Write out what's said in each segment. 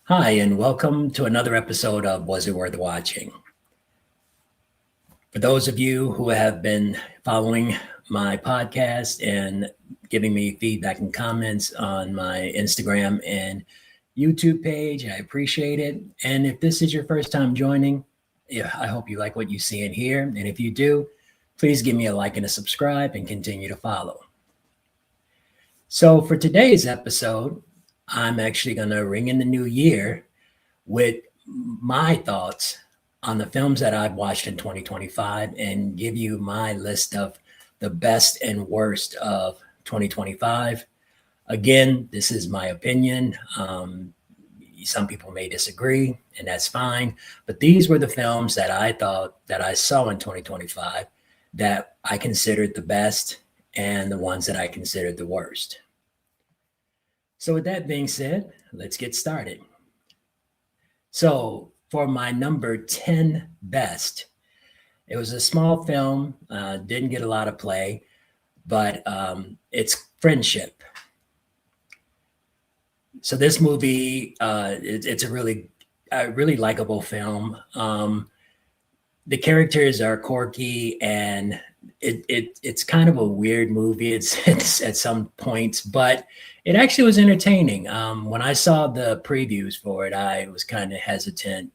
Hi, and welcome to another episode of Was It Worth Watching? For those of you who have been following my podcast and giving me feedback and comments on my Instagram and YouTube page, I appreciate it. And if this is your first time joining, yeah, I hope you like what you see in here. And if you do, please give me a like and a subscribe and continue to follow. So for today's episode, I'm actually going to ring in the new year with my thoughts on the films that I've watched in 2025 and give you my list of the best and worst of 2025. Again, this is my opinion. Some people may disagree, and that's fine. But these were the films that I thought that I saw in 2025 that I considered the best and the ones that I considered the worst. So, with that being said, let's get started. So, for my number 10 best, it was a small film, didn't get a lot of play, but it's Friendship. So, this movie, it's a really likable film. The characters are quirky and it's kind of a weird movie. It's at some points, but it actually was entertaining. When I saw the previews for it, I was kind of hesitant,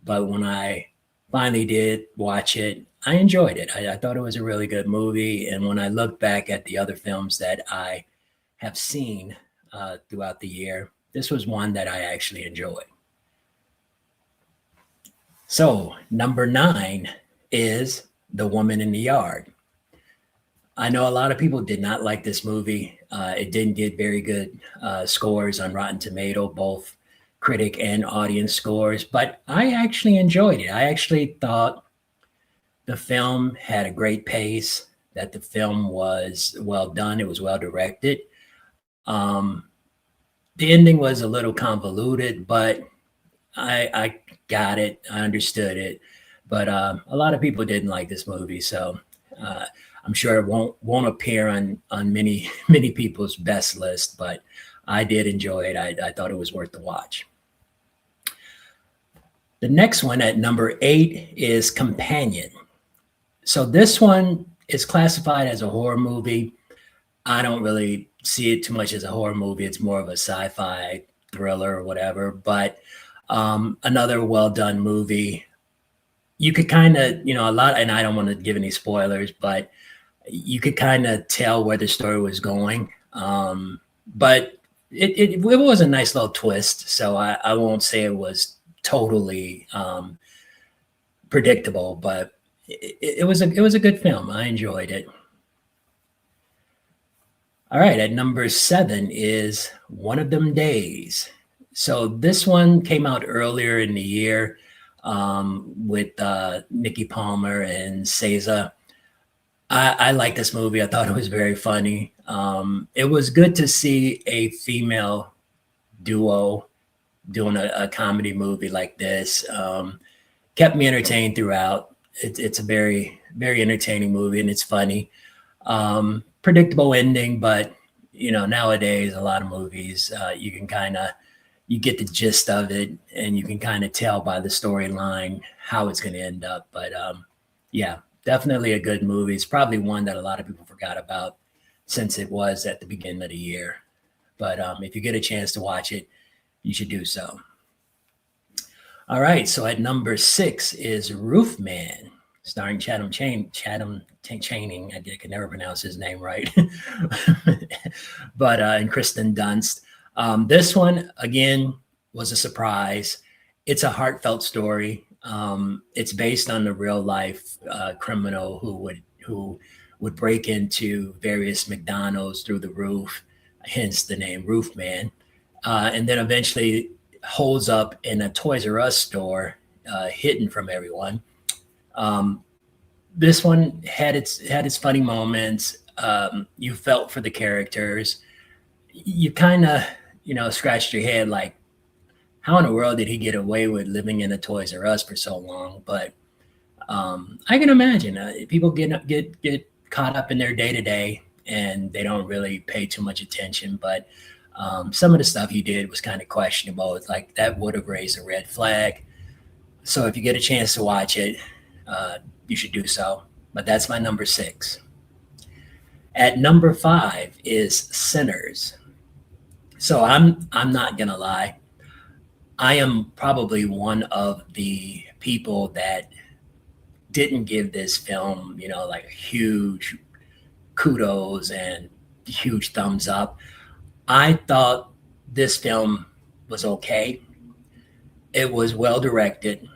but when I finally did watch it, I enjoyed it. I thought it was a really good movie, and when I look back at the other films that I have seen throughout the year, this was one that I actually enjoyed. So, number 9 is The Woman in the Yard. I know a lot of people did not like this movie. It didn't get very good scores on Rotten Tomato, both critic and audience scores, but I actually enjoyed it. I actually thought the film had a great pace, that the film was well done, it was well directed. Um, the ending was a little convoluted, but I got it. I understood it. But a lot of people didn't like this movie, so uh, I'm sure it won't appear on many many people's best list. But I did enjoy it. I thought it was worth the watch. The next one at number 8 is Companion. So this one is classified as a horror movie. I don't really see it too much as a horror movie. It's more of a sci-fi thriller or whatever. But another well done movie. You could kind of, a lot, and I don't want to give any spoilers, but you could kind of tell where the story was going. But it was a nice little twist. So I won't say it was totally predictable, but it was a good film. I enjoyed it. All right, at number 7 is One of Them Days. So this one came out earlier in the year with Nikki Palmer and Seiza. I like this movie. I thought it was very funny. It was good to see a female duo doing a comedy movie like this. Kept me entertained throughout. It's a very, very entertaining movie, and it's funny. Predictable ending, but nowadays a lot of movies you can kind of you get the gist of it, and you can kind of tell by the storyline how it's going to end up. But yeah, definitely a good movie. It's probably one that a lot of people forgot about since it was at the beginning of the year. But if you get a chance to watch it, you should do so. All right, so at number 6 is Roof Man, starring Channing. I can never pronounce his name right, but and Kristen Dunst. This one again was a surprise. It's a heartfelt story. It's based on the real life criminal who would break into various McDonald's through the roof, hence the name Roof Man, and then eventually holds up in a Toys R Us store, hidden from everyone. Um, this one had its funny moments. You felt for the characters. You kind of scratched your head like, how in the world did he get away with living in a Toys R Us for so long? But I can imagine people get caught up in their day to day and they don't really pay too much attention. But Some of the stuff he did was kind of questionable. It's like that would have raised a red flag. So if you get a chance to watch it, you should do so. But that's my number 6. At number 5 is Sinners. So I'm not gonna lie. I am probably one of the people that didn't give this film, like huge kudos and huge thumbs up. I thought this film was okay. It was well directed.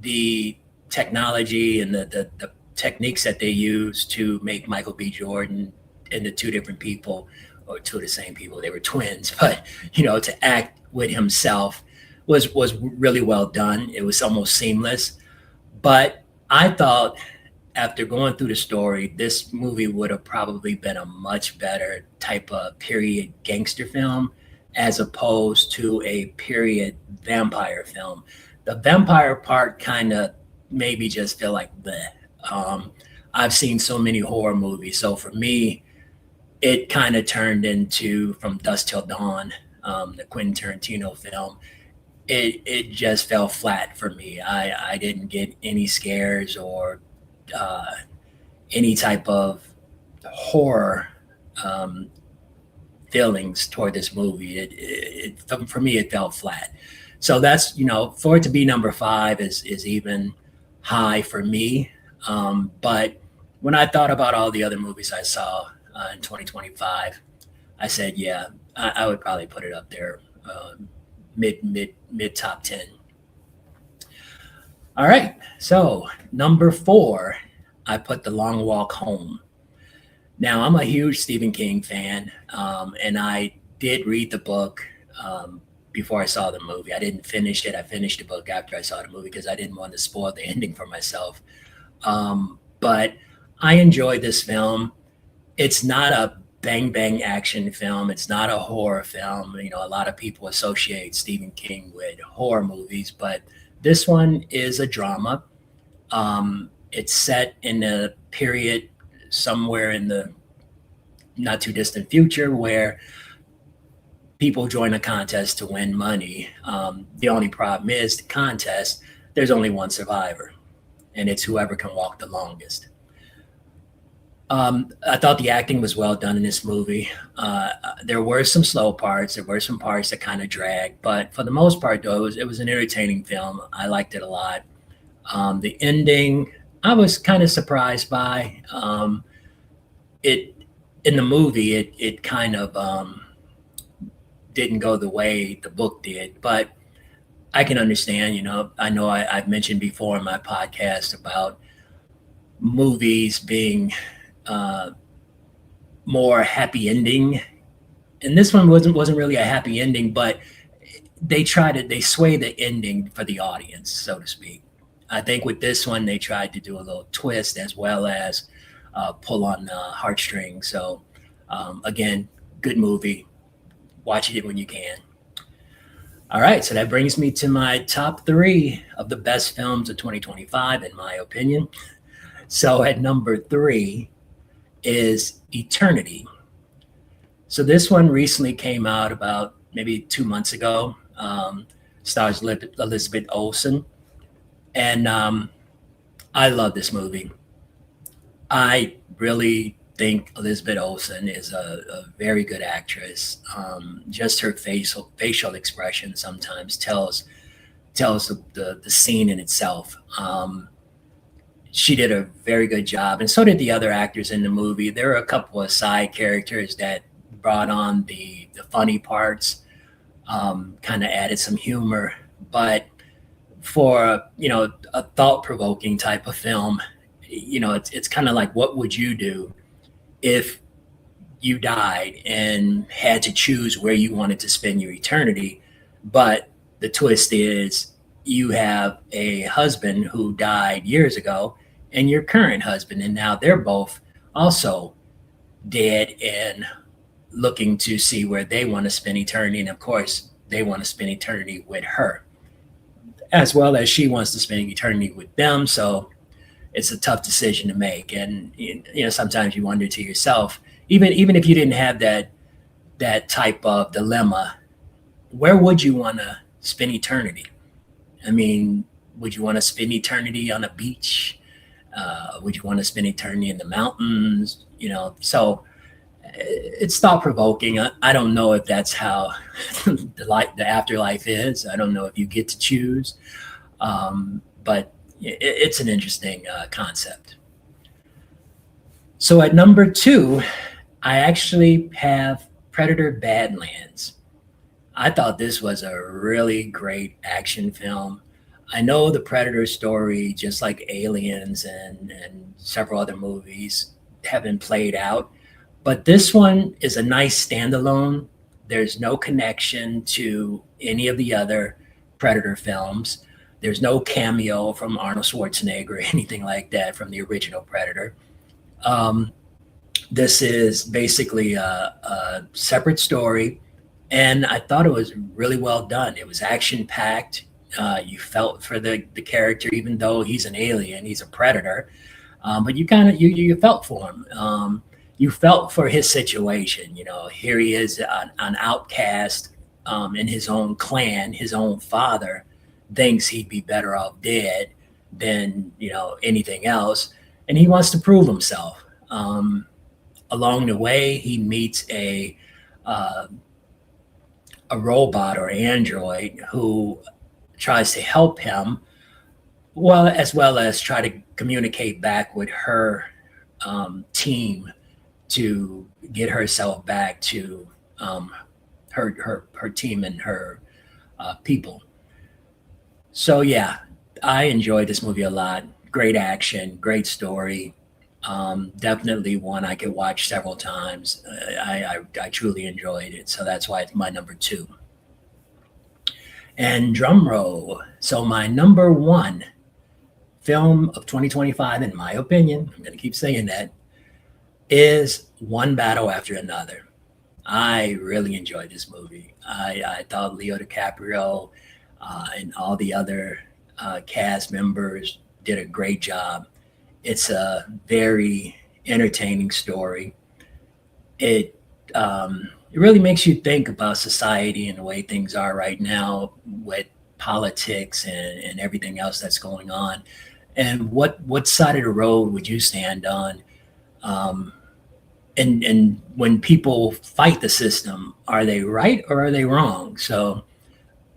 The technology and the techniques that they used to make Michael B. Jordan into two different people, or two of the same people, they were twins, but to act with himself was really well done. It was almost seamless. But I thought after going through the story, this movie would have probably been a much better type of period gangster film as opposed to a period vampire film. The vampire part kind of made me just feel like bleh. I've seen so many horror movies. So for me, it kind of turned into From Dusk Till Dawn, the Quentin Tarantino film. It just fell flat for me. I didn't get any scares or any type of horror feelings toward this movie. For me, it fell flat. So that's, for it to be number 5 is even high for me. But when I thought about all the other movies I saw in 2025, I said, yeah, I would probably put it up there, mid top 10. All right, so number 4, I put The Long Walk Home. Now, I'm a huge Stephen King fan, and I did read the book before I saw the movie. I didn't finish it. I finished the book after I saw the movie because I didn't want to spoil the ending for myself. But I enjoyed this film. It's not a bang bang action film. It's not a horror film. A lot of people associate Stephen King with horror movies, but this one is a drama. It's set in a period somewhere in the not too distant future where people join a contest to win money. The only problem is the contest, there's only one survivor, and it's whoever can walk the longest. I thought the acting was well done in this movie. There were some slow parts. There were some parts that kind of dragged, but for the most part, though, it was an entertaining film. I liked it a lot. The ending, I was kind of surprised by. It in the movie, it kind of didn't go the way the book did, but I can understand. I know I've mentioned before in my podcast about movies being more happy ending, and this one wasn't really a happy ending, but they sway the ending for the audience, so to speak. I think with this one they tried to do a little twist as well as pull on heartstrings. So again, good movie. Watch it when you can. All right, so that brings me to my top 3 of the best films of 2025, in my opinion. So at number 3 is Eternity. So this one recently came out about maybe 2 months ago. Stars Elizabeth Olsen. And I love this movie. I really think Elizabeth Olsen is a very good actress. Just her facial expression sometimes tells the scene in itself. She did a very good job, and so did the other actors in the movie. There were a couple of side characters that brought on the funny parts, kind of added some humor. But for a thought-provoking type of film, it's kind of like, what would you do if you died and had to choose where you wanted to spend your eternity? But the twist is you have a husband who died years ago and your current husband, and now they're both also dead and looking to see where they want to spend eternity. And of course, they want to spend eternity with her, as well as she wants to spend eternity with them. So it's a tough decision to make. And sometimes you wonder to yourself, even if you didn't have that that type of dilemma, where would you want to spend eternity? I mean, would you want to spend eternity on a beach? Would you want to spend eternity in the mountains? So it's thought provoking. I don't know if that's how the afterlife is. I don't know if you get to choose, but it's an interesting concept. So at number 2, I actually have Predator Badlands. I thought this was a really great action film. I know the Predator story, just like Aliens and several other movies, have been played out. But this one is a nice standalone. There's no connection to any of the other Predator films. There's no cameo from Arnold Schwarzenegger or anything like that from the original Predator. Um, this is basically a separate story, and I thought it was really well done. It was action packed. You felt for the character, even though he's an alien, he's a predator. But you kind of you felt for him. You felt for his situation. Here he is, an outcast in his own clan. His own father thinks he'd be better off dead than anything else, and he wants to prove himself. Along the way, he meets uh, a robot or android who tries to help him, well, as well as try to communicate back with her team to get herself back to her team and her people. So yeah, I enjoyed this movie a lot. Great action, great story. Definitely one I could watch several times. I truly enjoyed it, so that's why it's my number 2. And drum roll. So my number 1 film of 2025, in my opinion, I'm going to keep saying that, is One Battle After Another. I really enjoyed this movie. I thought Leo DiCaprio and all the other cast members did a great job. It's a very entertaining story. It really makes you think about society and the way things are right now with politics and everything else that's going on. And what side of the road would you stand on? Um, and when people fight the system, are they right or are they wrong? So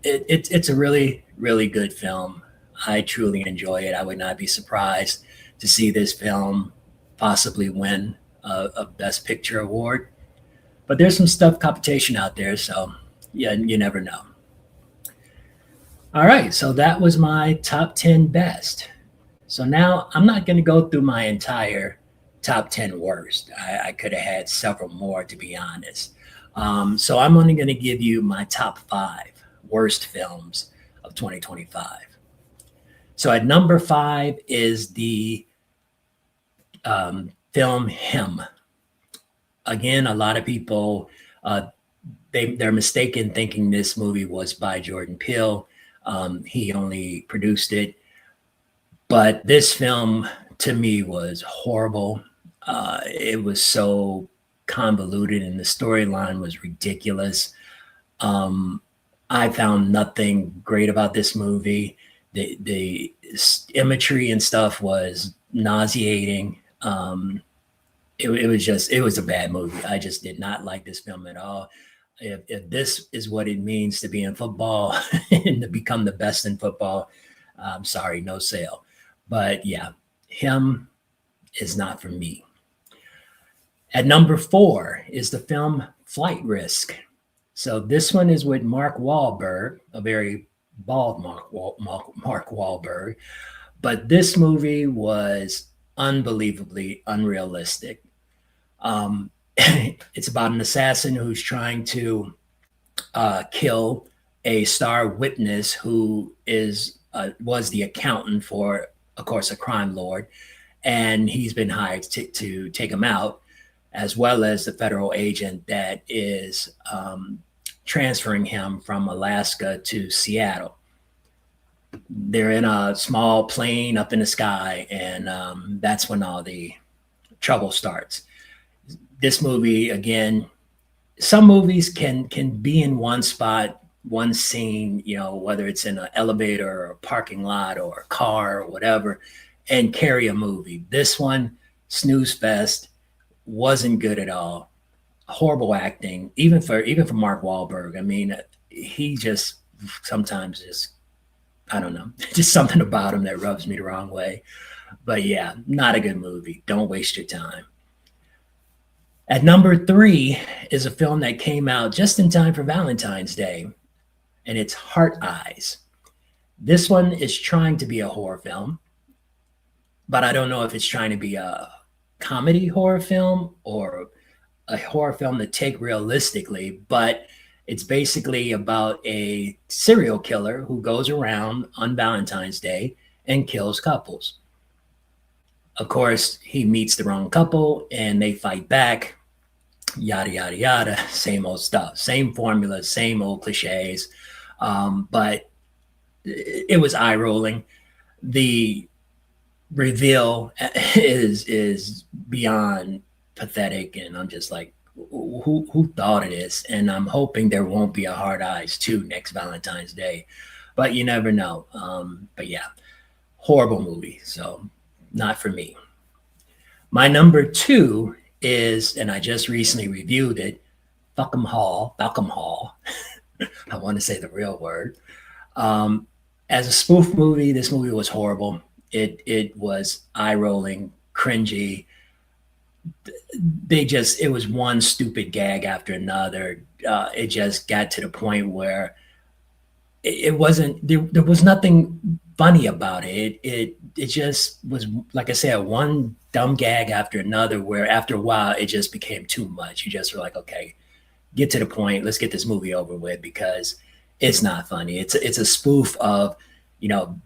it's a really, really good film. I truly enjoy it. I would not be surprised to see this film possibly win a Best Picture award. But there's some stuff competition out there, so yeah, you never know. All right, so that was my top 10 best. So now I'm not going to go through my entire top 10 worst. I could have had several more, to be honest. So I'm only going to give you my top 5 worst films of 2025. So at number 5 is the film Him. Again, a lot of people they're mistaken thinking this movie was by Jordan Peele. He only produced it, but this film to me was horrible. It was so convoluted, and the storyline was ridiculous. I found nothing great about this movie. The imagery and stuff was nauseating. It was a bad movie. I just did not like this film at all. If this is what it means to be in football and to become the best in football, I'm sorry, no sale. But yeah, Him is not for me. At number 4 is the film Flight Risk. So this one is with Mark Wahlberg, a very bald Mark Wahlberg. But this movie was unbelievably unrealistic. It's about an assassin who's trying to kill a star witness who was the accountant for, of course, a crime lord, and he's been hired to take him out, as well as the federal agent that is transferring him from Alaska to Seattle. They're in a small plane up in the sky, and that's when all the trouble starts. This movie, again, some movies can be in one spot, one scene, whether it's in an elevator or a parking lot or a car or whatever, and carry a movie. This one, snooze fest, wasn't good at all. Horrible acting, even for Mark Wahlberg. I mean, he just sometimes just, I don't know, just something about him that rubs me the wrong way. But yeah, not a good movie. Don't waste your time. At number three is a film that came out just in time for Valentine's Day, and it's Heart Eyes. This one is trying to be a horror film, but I don't know if it's trying to be a comedy horror film or a horror film to take realistically, but it's basically about a serial killer who goes around on Valentine's Day and kills couples. Of course, he meets the wrong couple and they fight back, yada, yada, yada. Same old stuff, same formula, same old cliches. But it was eye rolling. The reveal is beyond pathetic, and I'm just like, who thought of this? And I'm hoping there won't be a Hard Eyes 2 next Valentine's Day, but you never know. But yeah, horrible movie, so not for me. My number two is, and I just recently reviewed it, Falcom Hall. Falcom Hall. I want to say the real word. As a spoof movie, this movie was horrible. It was eye rolling, cringy. It was one stupid gag after another. It just got to the point where it wasn't there was nothing funny about it. It just was, like I said, one dumb gag after another, where after a while it just became too much. You just were like, okay, get to the point. Let's get this movie over with, because it's not funny. It's a spoof of,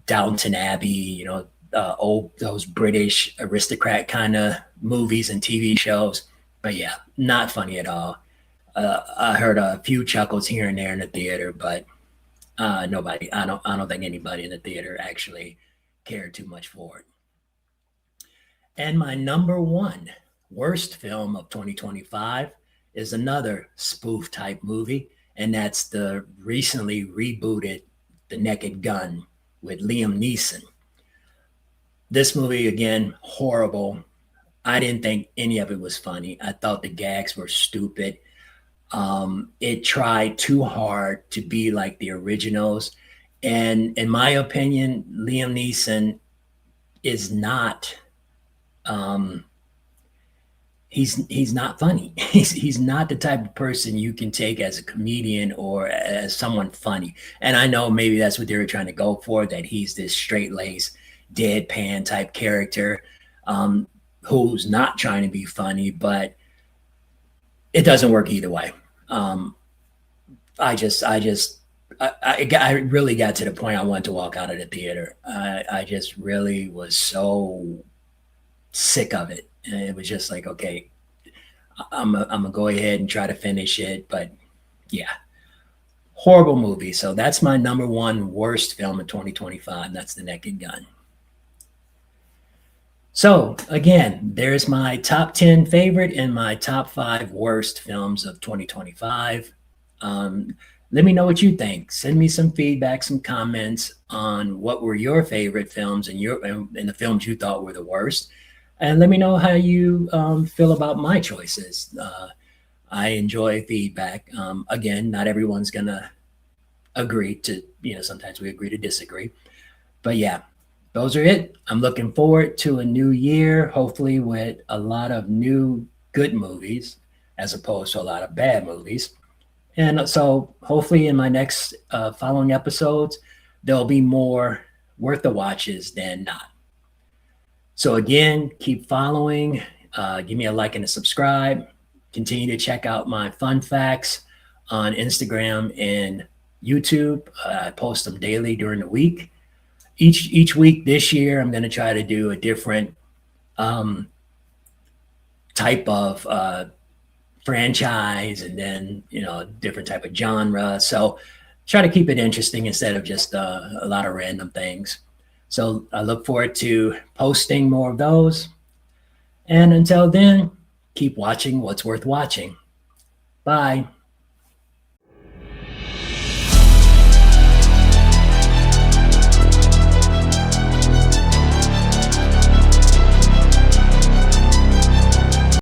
Downton Abbey, old, those British aristocrat kind of movies and TV shows. But yeah, not funny at all. I heard a few chuckles here and there in the theater, but nobody. I don't think anybody in the theater actually cared too much for it. And my number one worst film of 2025 is another spoof type movie, and that's the recently rebooted The Naked Gun with Liam Neeson. This movie, again, horrible. I didn't think any of it was funny. I thought the gags were stupid. It tried too hard to be like the originals. And in my opinion, Liam Neeson is not he's not funny. He's not the type of person you can take as a comedian or as someone funny. And I know maybe that's what they were trying to go for, that he's this straight laced, deadpan type character, who's not trying to be funny, but it doesn't work either way. I really got to the point I wanted to walk out of the theater. I just really was so sick of it. And it was just like, okay, I'm gonna go ahead and try to finish it. But yeah, horrible movie. So that's my number one worst film of 2025. That's The Naked Gun. So again, there's my top 10 favorite and my top 5 worst films of 2025. Let me know what you think. Send me some feedback, some comments on what were your favorite films and the films you thought were the worst. And let me know how you feel about my choices. I enjoy feedback. Again, not everyone's gonna agree to, sometimes we agree to disagree. But yeah, those are it. I'm looking forward to a new year, hopefully with a lot of new good movies as opposed to a lot of bad movies. And so hopefully in my next following episodes, there'll be more worth the watches than not. So again, keep following, give me a like and a subscribe. Continue to check out my fun facts on Instagram and YouTube. I post them daily during the week. Each week this year, I'm going to try to do a different type of franchise, and then different type of genre. So try to keep it interesting instead of just a lot of random things. So I look forward to posting more of those. And until then, keep watching what's worth watching. Bye.